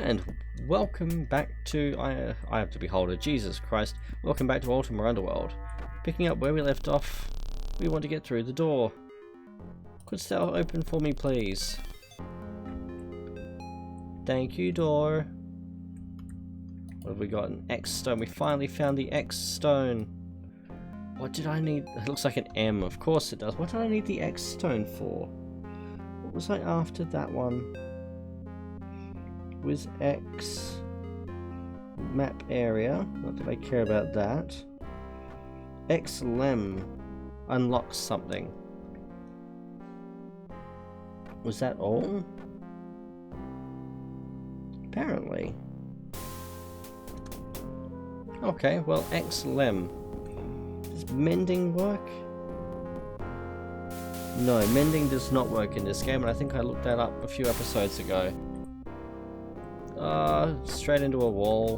And welcome back to I have to be holder, Jesus Christ. Welcome back to Ultima Underworld. Picking up where we left off, we want to get through the door. Couldst thou open for me, please? Thank you, door. What have we got? An X stone. We finally found the X stone. What did I need? It looks like an M. Of course it does. What did I need the X stone for? What was I after that one? Was X map area? Not that I care about that. X lem unlocks something. Was that all? Apparently. Okay, well, X lem. Does mending work? No, mending does not work in this game, and I think I looked that up a few episodes ago. Straight into a wall.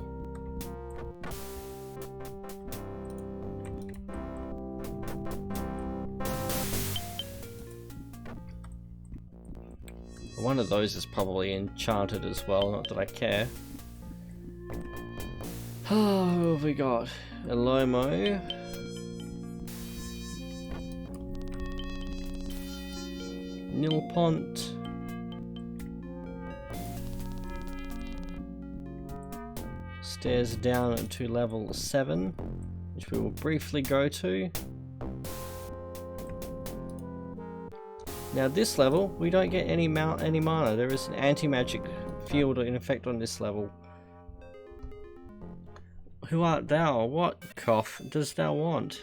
One of those is probably enchanted as well, not that I care. Oh, who have we got? A Lomo. Nilpont. Stairs down to level 7, which we will briefly go to. Now this level, we don't get any mana. There is an anti-magic field in effect on this level. Who art thou? What cough dost thou want?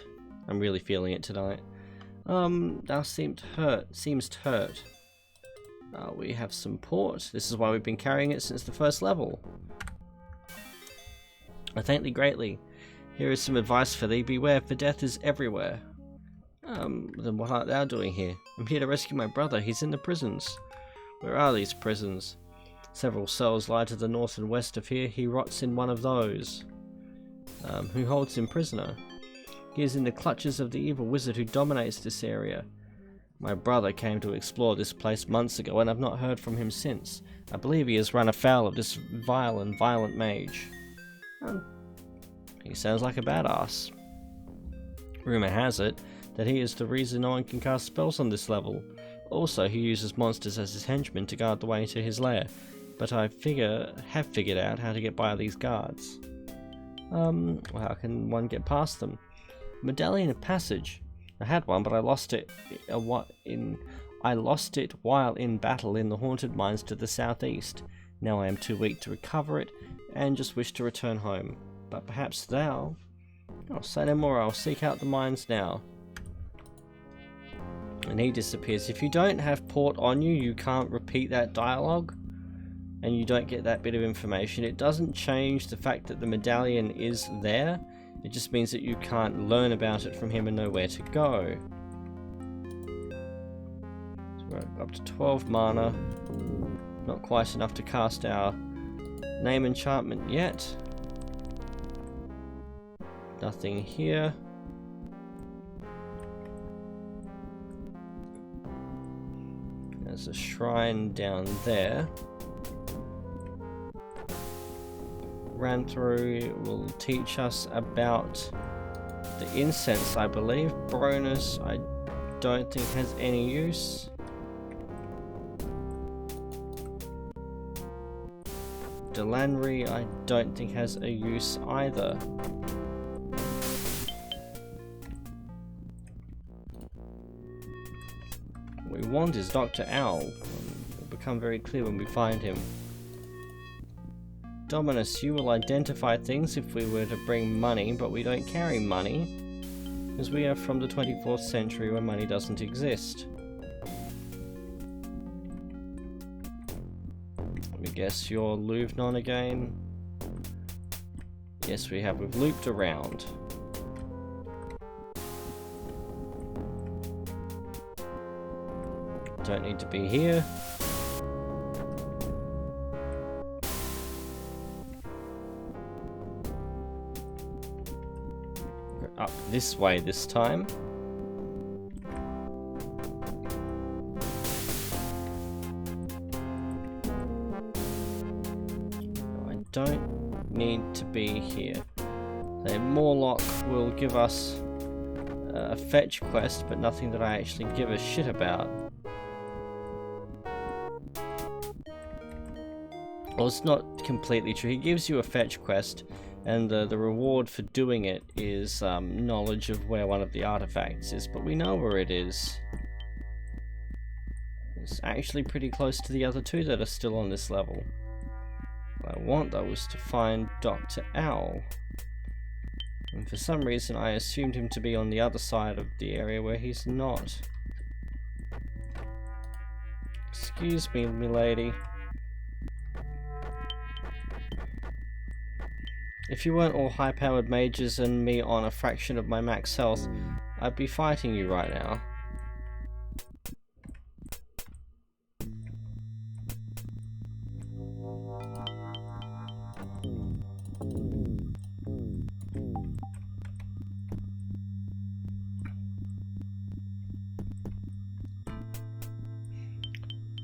I'm really feeling it tonight. Thou seemst hurt. We have some port. This is why we've been carrying it since the first level. I thank thee greatly. Here is some advice for thee. Beware, for death is everywhere. Then what art thou doing here? I'm here to rescue my brother. He's in the prisons. Where are these prisons? Several cells lie to the north and west of here. He rots in one of those. Who holds him prisoner? He is in the clutches of the evil wizard who dominates this area. My brother came to explore this place months ago, and I've not heard from him since. I believe he has run afoul of this vile and violent mage. He sounds like a badass. Rumor has it that he is the reason no one can cast spells on this level. Also, he uses monsters as his henchmen to guard the way to his lair, but I have figured out how to get by these guards. How can one get past them? Medallion of Passage. I had one, but I lost it while in battle in the haunted mines to the southeast. Now I am too weak to recover it, and just wish to return home. But perhaps thou... Oh, say no more, I'll seek out the mines now. And he disappears. If you don't have port on you, you can't repeat that dialogue, and you don't get that bit of information. It doesn't change the fact that the medallion is there, it just means that you can't learn about it from him and know where to go. So we're up to 12 mana. Not quite enough to cast our name enchantment yet. Nothing here. There's a shrine down there. Ran through will teach us about the incense, I believe. Bronus, I don't think has any use. Delanry, I don't think has a use either. What we want is Dr. Owl. It will become very clear when we find him. Dominus, you will identify things if we were to bring money, but we don't carry money, because we are from the 24th century where money doesn't exist. Let me guess you're Louvnon again? Yes, we have. We've looped around. Don't need to be here. Up this way this time. don't need to be here. The Morlock will give us a fetch quest, but nothing that I actually give a shit about. Well, it's not completely true. He gives you a fetch quest, and the reward for doing it is knowledge of where one of the artifacts is, but we know where it is. It's actually pretty close to the other two that are still on this level. What I want, though, is to find Dr. Owl. And for some reason I assumed him to be on the other side of the area where he's not. Excuse me, milady. If you weren't all high-powered mages and me on a fraction of my max health, I'd be fighting you right now.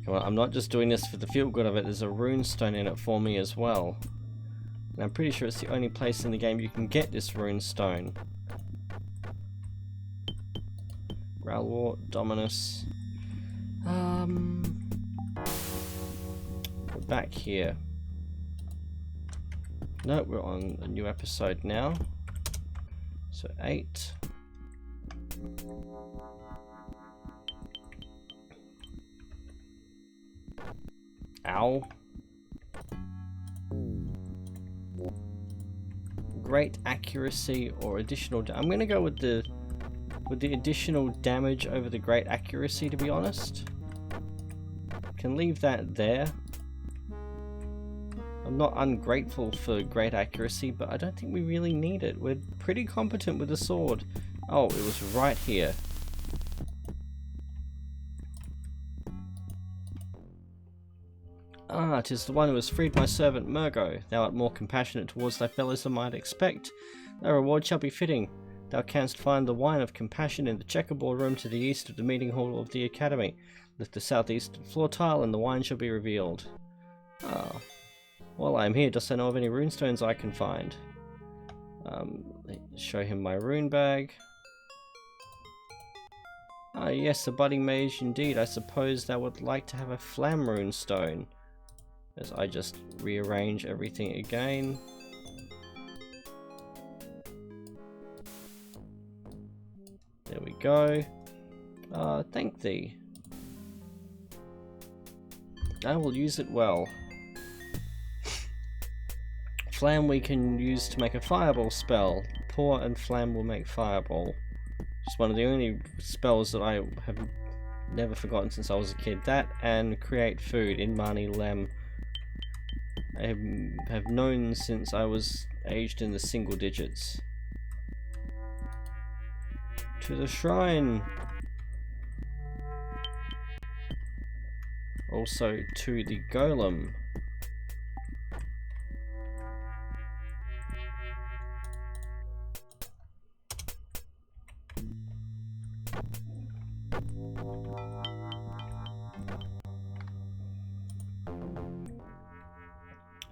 Well, I'm not just doing this for the feel good of it, there's a rune stone in it for me as well. And I'm pretty sure it's the only place in the game you can get this rune stone. Valour, Dominus. We're back here. No, we're on a new episode now. So 8. Ow. Great accuracy or additional I'm gonna go with the additional damage over the great accuracy, to be honest. Can leave that there. I'm not ungrateful for great accuracy, but I don't think we really need it. We're pretty competent with the sword. Oh, it was right here. Ah, 'tis the one who has freed my servant Murgo. Thou art more compassionate towards thy fellows than might expect. Thy reward shall be fitting. Thou canst find the wine of compassion in the checkerboard room to the east of the meeting hall of the academy. Lift the southeast floor tile and the wine shall be revealed. Ah. While I am here, dost thou know of any runestones I can find? Show him my rune bag. Ah yes, a budding mage indeed. I suppose thou would like to have a flam rune stone. As I just rearrange everything again. There we go. Thank thee. I will use it well. Flam we can use to make a fireball spell. Pour and flam will make fireball. Just one of the only spells that I have never forgotten since I was a kid. That and create food in Mani Lem. I have known since I was aged in the single digits. To the shrine! Also to the golem.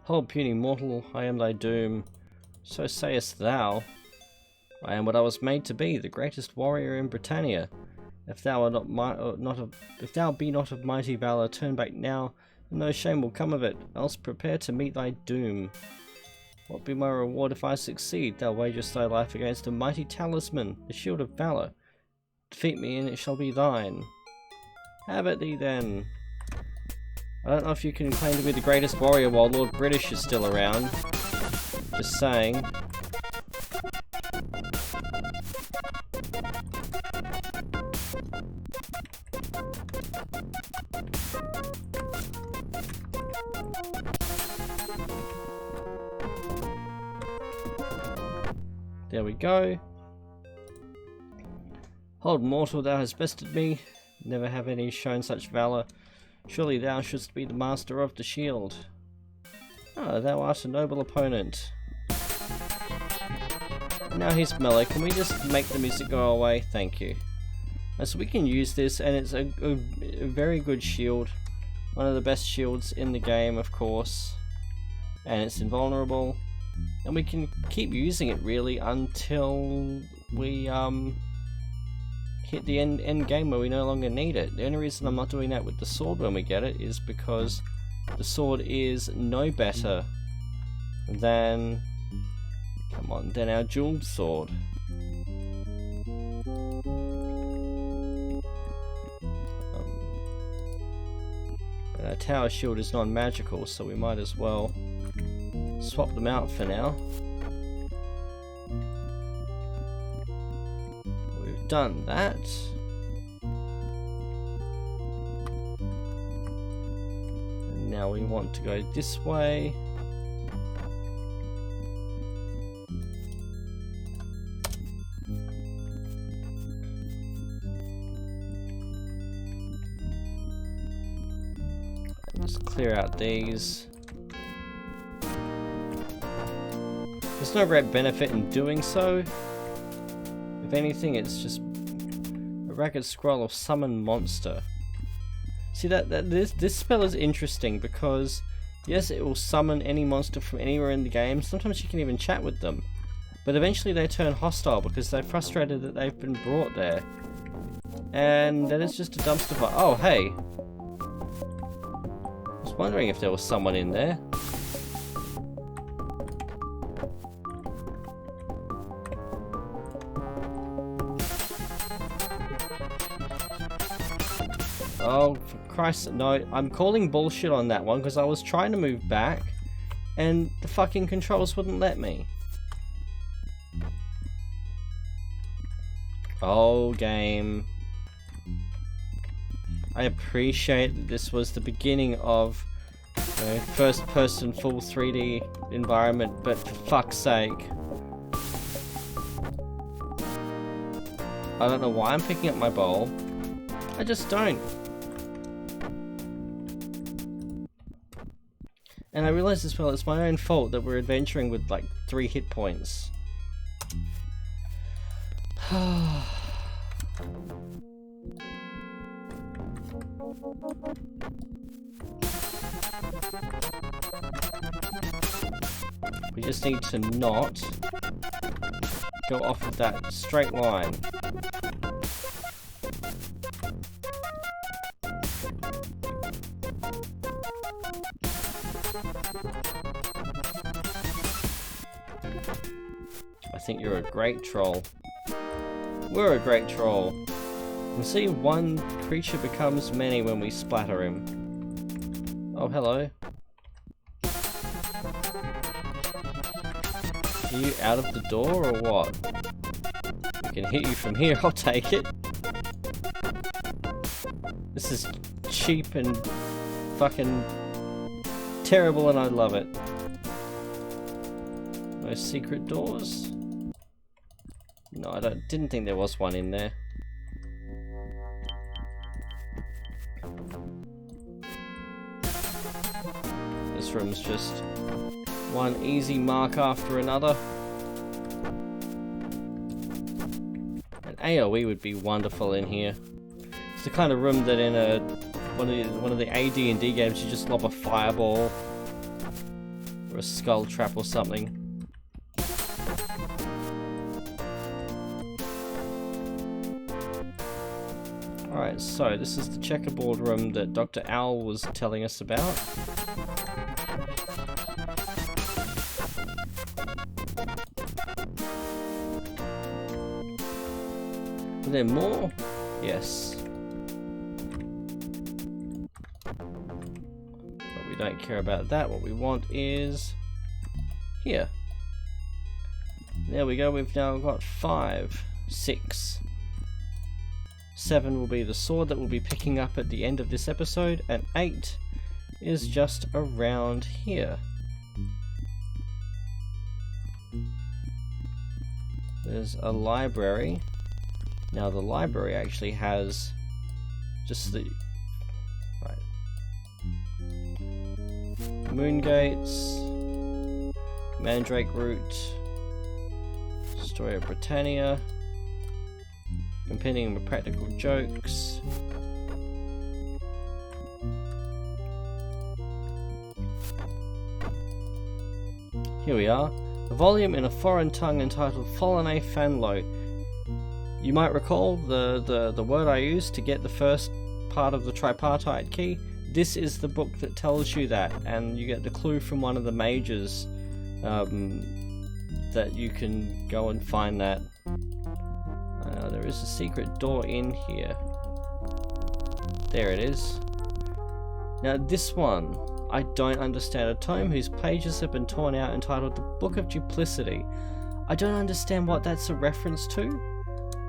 Hold, puny mortal, I am thy doom. So sayest thou. I am what I was made to be, the greatest warrior in Britannia. If thou are if thou be not of mighty valour, turn back now, and no shame will come of it. Else prepare to meet thy doom. What be my reward if I succeed? Thou wagest thy life against a mighty talisman, the shield of valour. Defeat me, and it shall be thine. Have it thee then. I don't know if you can claim to be the greatest warrior while Lord British is still around. Just saying. There we go. Hold, mortal, thou hast bested me. Never have any shown such valour. Surely thou shouldst be the master of the shield. Ah, thou art a noble opponent. Now he's melee. Can we just make the music go away? Thank you. So we can use this, and it's a very good shield. One of the best shields in the game, of course. and it's invulnerable, and we can keep using it really until we hit the end game where we no longer need it. The only reason I'm not doing that with the sword when we get it is because the sword is no better than, come on, than our jeweled sword. But our tower shield is non-magical, so we might as well swap them out for now. We've done that. And now we want to go this way. Just clear out these. There's no great benefit in doing so. If anything, it's just a ragged scroll of summon monster. See this spell is interesting because yes, it will summon any monster from anywhere in the game. Sometimes you can even chat with them, but eventually they turn hostile because they're frustrated that they've been brought there, and then it's just a dumpster fire. Oh hey, I was wondering if there was someone in there. Oh, for Christ's sake, no, I'm calling bullshit on that one because I was trying to move back and the fucking controls wouldn't let me. Oh, game. I appreciate that this was the beginning of first person full 3D environment, but for fuck's sake. I don't know why I'm picking up my bowl. I just don't. And I realise as well, it's my own fault that we're adventuring with like 3 hit points. We just need to not go off of that straight line. I think you're a great troll. We're a great troll. You see, one creature becomes many when we splatter him. Oh, hello. Are you out of the door or what? I can hit you from here, I'll take it. This is cheap and fucking terrible and I love it. No secret doors? No, I didn't think there was one in there. This room's just one easy mark after another. An AoE would be wonderful in here. It's the kind of room that in one of the AD&D games you just lob a fireball or a skull trap or something. Alright, so this is the checkerboard room that Dr. Owl was telling us about. Are there more? Yes. But we don't care about that. What we want is here. There we go. We've now got 5, 6. 7 will be the sword that we'll be picking up at the end of this episode, and 8 is just around here. There's a library. Now the library actually has just the moon gates, mandrake root, story of Britannia, compendium of practical jokes, Here we are. A volume in a foreign tongue entitled Folene Fanlo. You might recall the word I used to get the first part of the tripartite key. This is the book that tells you that, and you get the clue from one of the mages that you can go and find that. There is a secret door in here. There it is. Now this one, I don't understand. A tome whose pages have been torn out entitled The Book of Duplicity. I don't understand what that's a reference to.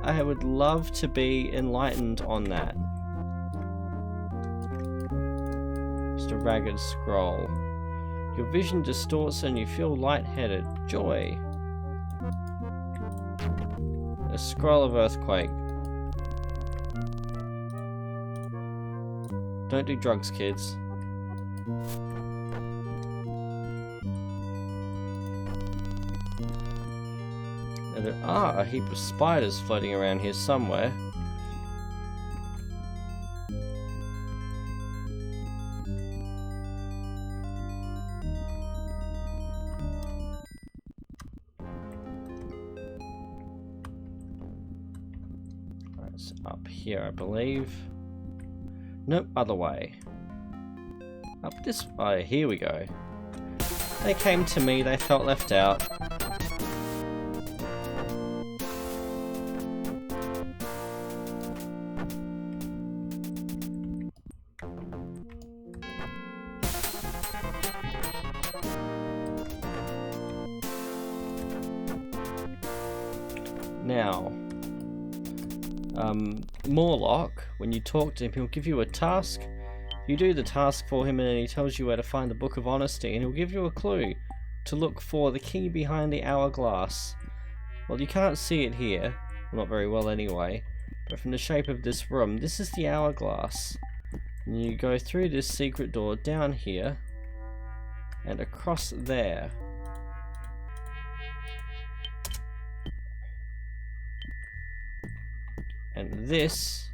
I would love to be enlightened on that. Just a ragged scroll. Your vision distorts and you feel lightheaded. Joy. A scroll of earthquake. Don't do drugs, kids. Now there are a heap of spiders floating around here somewhere. It's up here, I believe. Nope, other way. Up this way. Here we go. They came to me, they felt left out. Now, Morlock, when you talk to him, he'll give you a task. You do the task for him and then he tells you where to find the Book of Honesty, and he'll give you a clue to look for the key behind the hourglass. Well, you can't see it here, well, not very well anyway, but from the shape of this room, this is the hourglass. And you go through this secret door down here and across there. And this,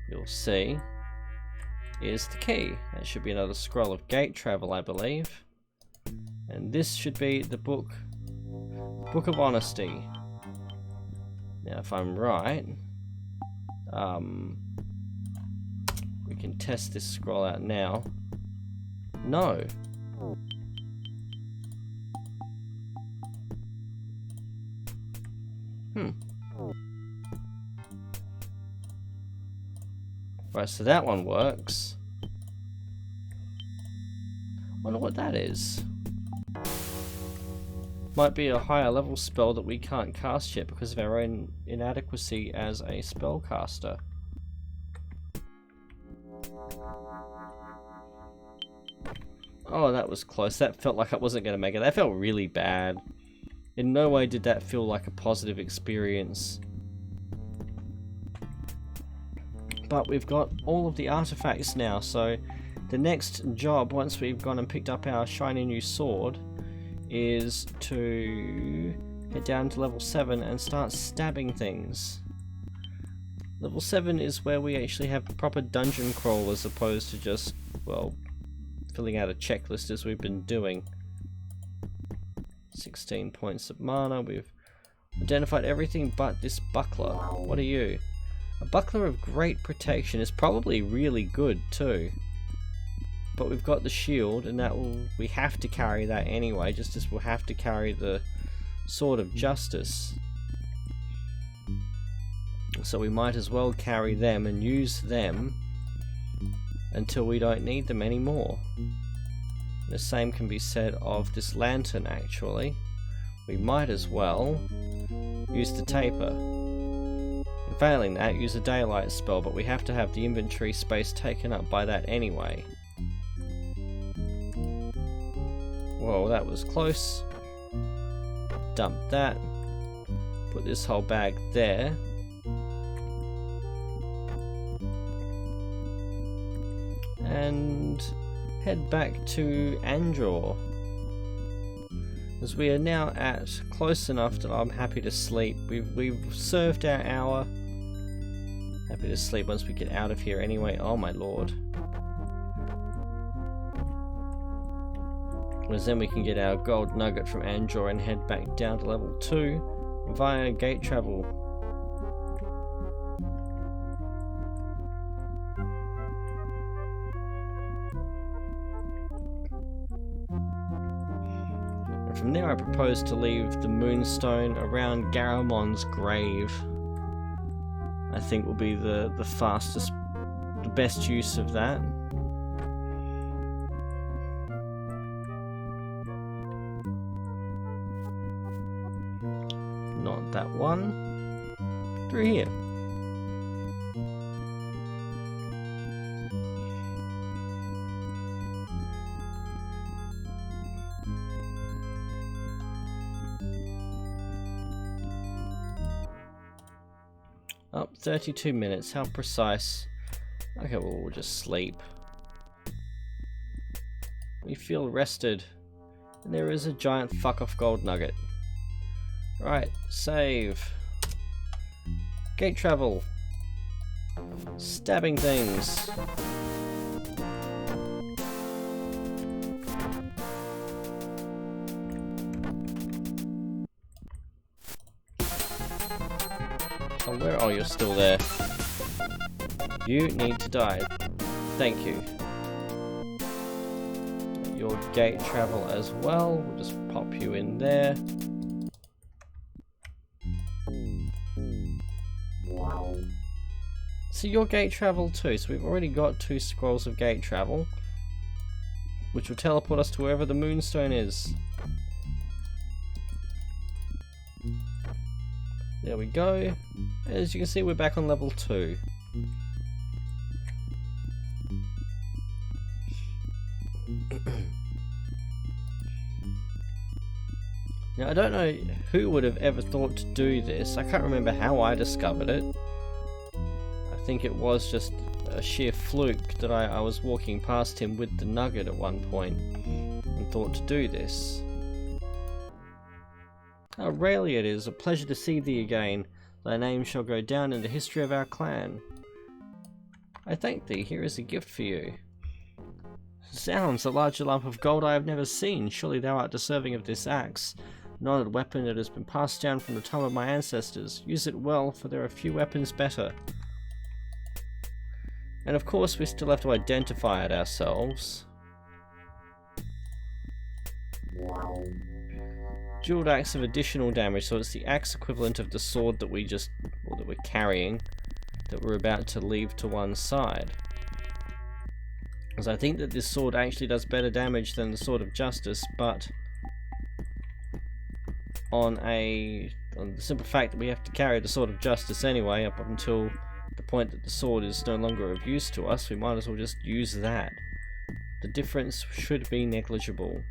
you'll see, is the key. That should be another scroll of gate travel, I believe. And this should be the Book of Honesty. Now, if I'm right, we can test this scroll out now. No. Right, so that one works. Wonder what that is. Might be a higher level spell that we can't cast yet because of our own inadequacy as a spellcaster. Oh, that was close. That felt like I wasn't going to make it. That felt really bad. In no way did that feel like a positive experience. But we've got all of the artifacts now, so the next job, once we've gone and picked up our shiny new sword, is to head down to level 7 and start stabbing things. Level 7 is where we actually have the proper dungeon crawl as opposed to just, well, filling out a checklist as we've been doing. 16 points of mana. We've identified everything but this buckler. What are you? A buckler of great protection is probably really good too. But we've got the shield, and we have to carry that anyway, just as we'll have to carry the Sword of Justice. So we might as well carry them and use them until we don't need them anymore. The same can be said of this lantern actually. We might as well use the taper. Failing that, use a daylight spell, but we have to have the inventory space taken up by that anyway. Whoa, that was close. Dump that. Put this whole bag there. And head back to Andor. As we are now at close enough that I'm happy to sleep. We've served our hour. Happy to sleep once we get out of here anyway. Oh my lord. Because then we can get our gold nugget from Andor and head back down to level 2 via gate travel. And from there I propose to leave the moonstone around Garamon's grave. I think will be the fastest, the best use of that. Not that one. Through here. Up 32 minutes, how precise. Okay, well, we'll just sleep. We feel rested. And there is a giant fuck off gold nugget. Right, save. Gate travel. Stabbing things. Oh, where? Oh, you're still there. You need to die. Thank you. Your gate travel as well. We'll just pop you in there. So your gate travel too. So we've already got 2 scrolls of gate travel, which will teleport us to wherever the moonstone is. There we go. As you can see, we're back on level 2. Now I don't know who would have ever thought to do this. I can't remember how I discovered it. I think it was just a sheer fluke that I was walking past him with the nugget at one point and thought to do this. Aurelia, it is a pleasure to see thee again. Thy name shall go down in the history of our clan. I thank thee. Here is a gift for you. Zounds, a larger lump of gold I have never seen. Surely thou art deserving of this axe. An honoured weapon that has been passed down from the time of my ancestors. Use it well, for there are few weapons better. And of course we still have to identify it ourselves. Jeweled axe of additional damage, so it's the axe equivalent of the sword that that we're carrying, that we're about to leave to one side. Because I think that this sword actually does better damage than the Sword of Justice, but on the simple fact that we have to carry the Sword of Justice anyway, up until the point that the sword is no longer of use to us, we might as well just use that. The difference should be negligible.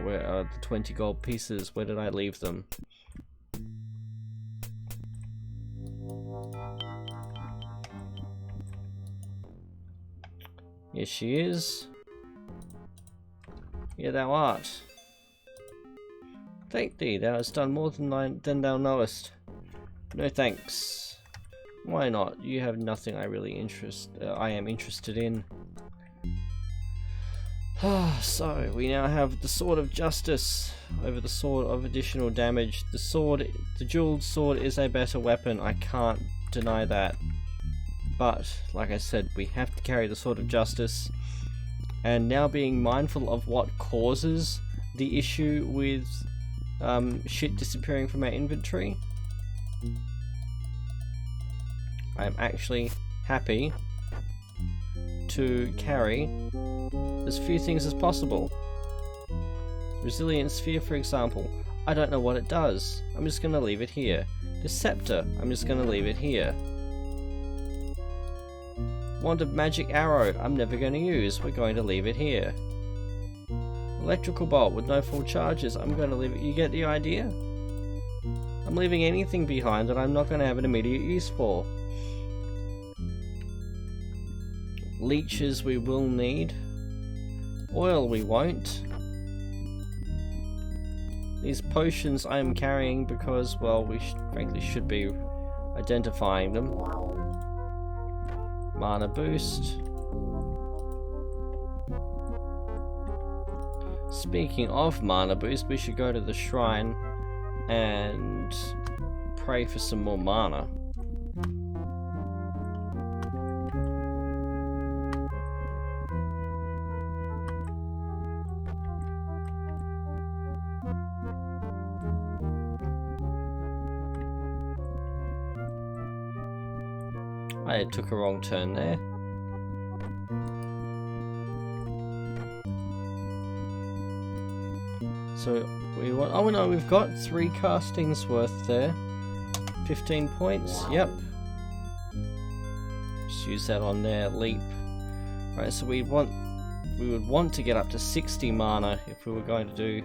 Where are the 20 gold pieces? Where did I leave them? Here she is. Here thou art. Thank thee, thou hast done more than thou knowest. No thanks. Why not? You have nothing I am interested in. So, we now have the Sword of Justice over the Sword of additional damage. The jeweled sword is a better weapon, I can't deny that. But, like I said, we have to carry the Sword of Justice. And now being mindful of what causes the issue with shit disappearing from our inventory, I'm actually happy to carry as few things as possible. Resilient Sphere, for example. I don't know what it does. I'm just going to leave it here. The Scepter. I'm just going to leave it here. Wand of Magic Arrow. I'm never going to use. We're going to leave it here. Electrical Bolt with no full charges. I'm going to leave it. You get the idea? I'm leaving anything behind that I'm not going to have an immediate use for. Leeches we will need. Oil we won't. These potions I am carrying because, well, we frankly should be identifying them. Mana boost. Speaking of mana boost, we should go to the shrine and pray for some more mana. I took a wrong turn there. So we want, oh no, we've got 3 castings worth there. 15 points, yep. Just use that on there, leap. Right, so we would want to get up to 60 mana if we were going to do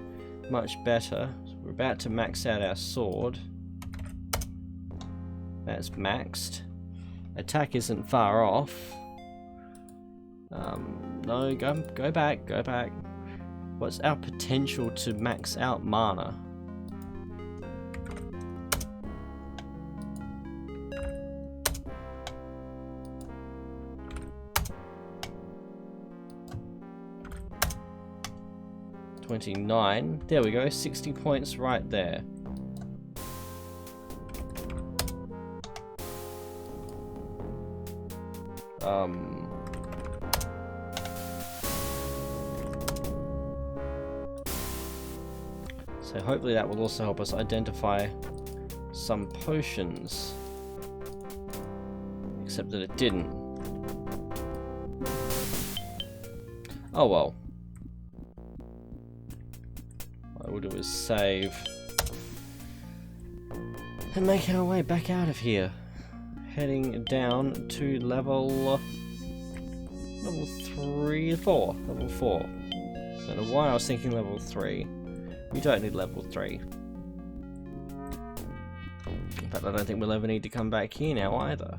much better. So we're about to max out our sword. That's maxed. Attack isn't far off. No, go back, go back. What's our potential to max out mana? $29. There we go, 60 points right there. So hopefully that will also help us identify some potions. Except that it didn't. Oh well. What we'll do is save. And make our way back out of here. Heading down to level 4. Level 4. I don't know why I was thinking level 3. We don't need level 3. In fact, I don't think we'll ever need to come back here now either.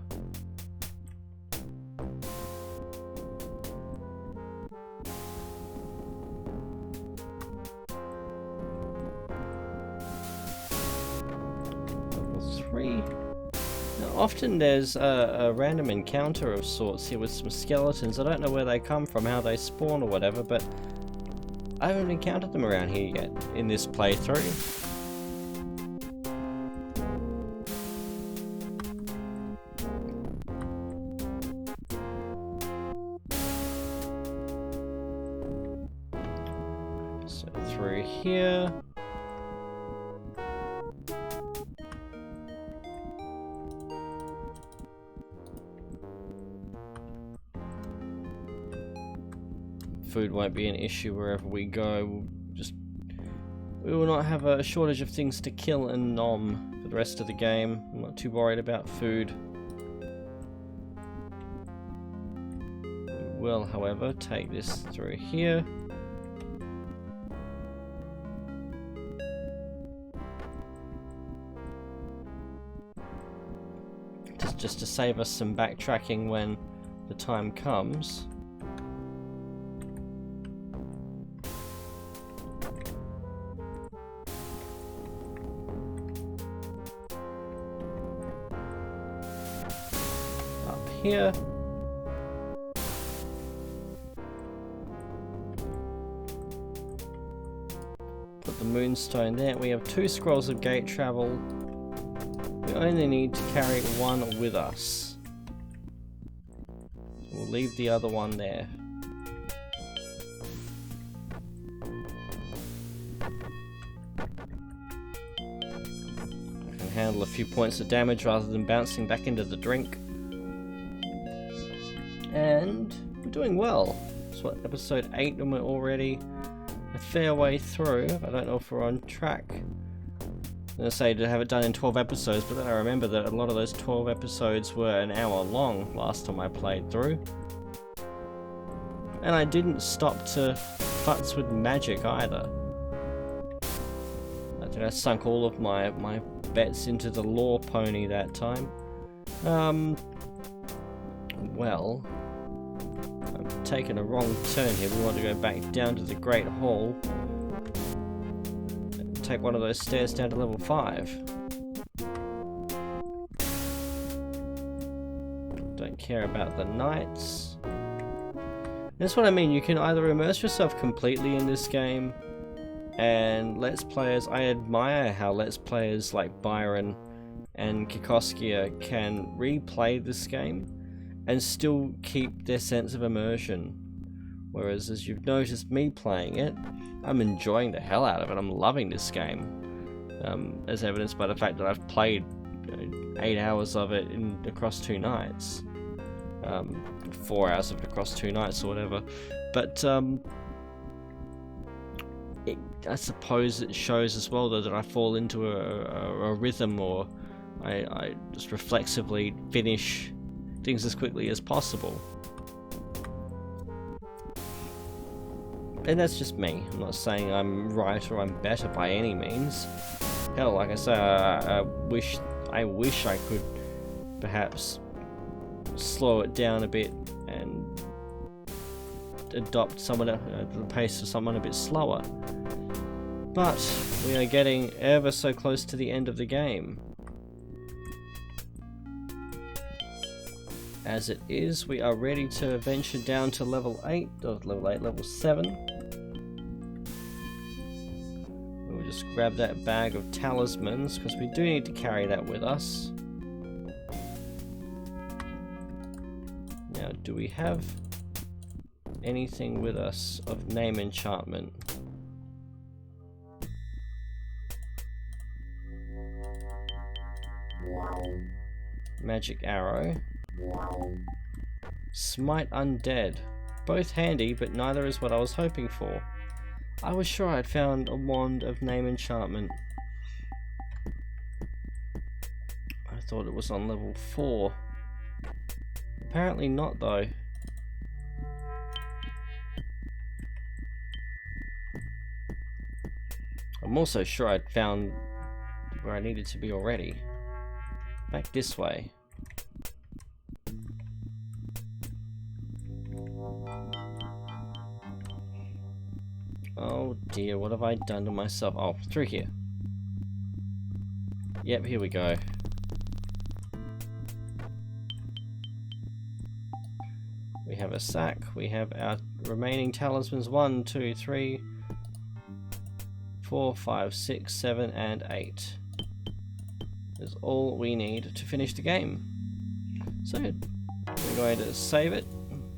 Level 3. Now, often there's a random encounter of sorts here with some skeletons. I don't know where they come from, how they spawn or whatever, but I haven't encountered them around here yet in this playthrough. So through here. Food won't be an issue wherever we go. We will not have a shortage of things to kill and nom for the rest of the game. I'm not too worried about food. We will, however, take this through here. Just to save us some backtracking when the time comes. Here. Put the moonstone there. We have 2 scrolls of gate travel. We only need to carry 1 with us. We'll leave the other one there. I can handle a few points of damage rather than bouncing back into the drink. And we're doing well. It's what, episode 8, and we're already a fair way through. I don't know if we're on track. I'm going to say to have it done in 12 episodes, but then I remember that a lot of those 12 episodes were an hour long last time I played through. And I didn't stop to futz with magic either. I think I sunk all of my bets into the lore pony that time. Well, I'm taking a wrong turn here. We want to go back down to the Great Hall. Take one of those stairs down to level 5. Don't care about the knights. That's what I mean, you can either immerse yourself completely in this game, and Let's Players, I admire how Let's Players like Byron and Kikoskia can replay this game and still keep their sense of immersion. Whereas, as you've noticed me playing it, I'm enjoying the hell out of it. I'm loving this game, as evidenced by the fact that I've played 8 hours of it across 2 nights. 4 hours of it across 2 nights or whatever. But I suppose it shows as well though that I fall into a rhythm, or I just reflexively finish things as quickly as possible. And that's just me. I'm not saying I'm right or I'm better by any means. Hell, like I say, I wish I could perhaps slow it down a bit and adopt the pace of someone a bit slower. But we are getting ever so close to the end of the game. As it is, we are ready to venture down to level 8, level 7. We'll just grab that bag of talismans, because we do need to carry that with us. Now, do we have anything with us of name enchantment? Magic arrow. Smite undead. Both handy, but neither is what I was hoping for. I was sure I'd found a wand of name enchantment. I thought it was on level 4. Apparently not though. I'm also sure I'd found where I needed to be already. Back this way. Oh dear, what have I done to myself? Oh, through here. Yep, here we go. We have a sack, we have our remaining talismans, 1, 2, 3, 4, 5, 6, 7, and 8. That's all we need to finish the game. So, we're going to save it.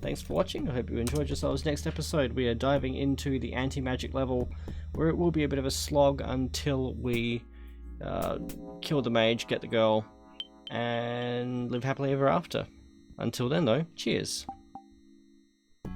Thanks for watching. I hope you enjoyed yourselves. Next episode, we are diving into the anti-magic level, where it will be a bit of a slog until we kill the mage, get the girl, and live happily ever after. Until then, though, cheers.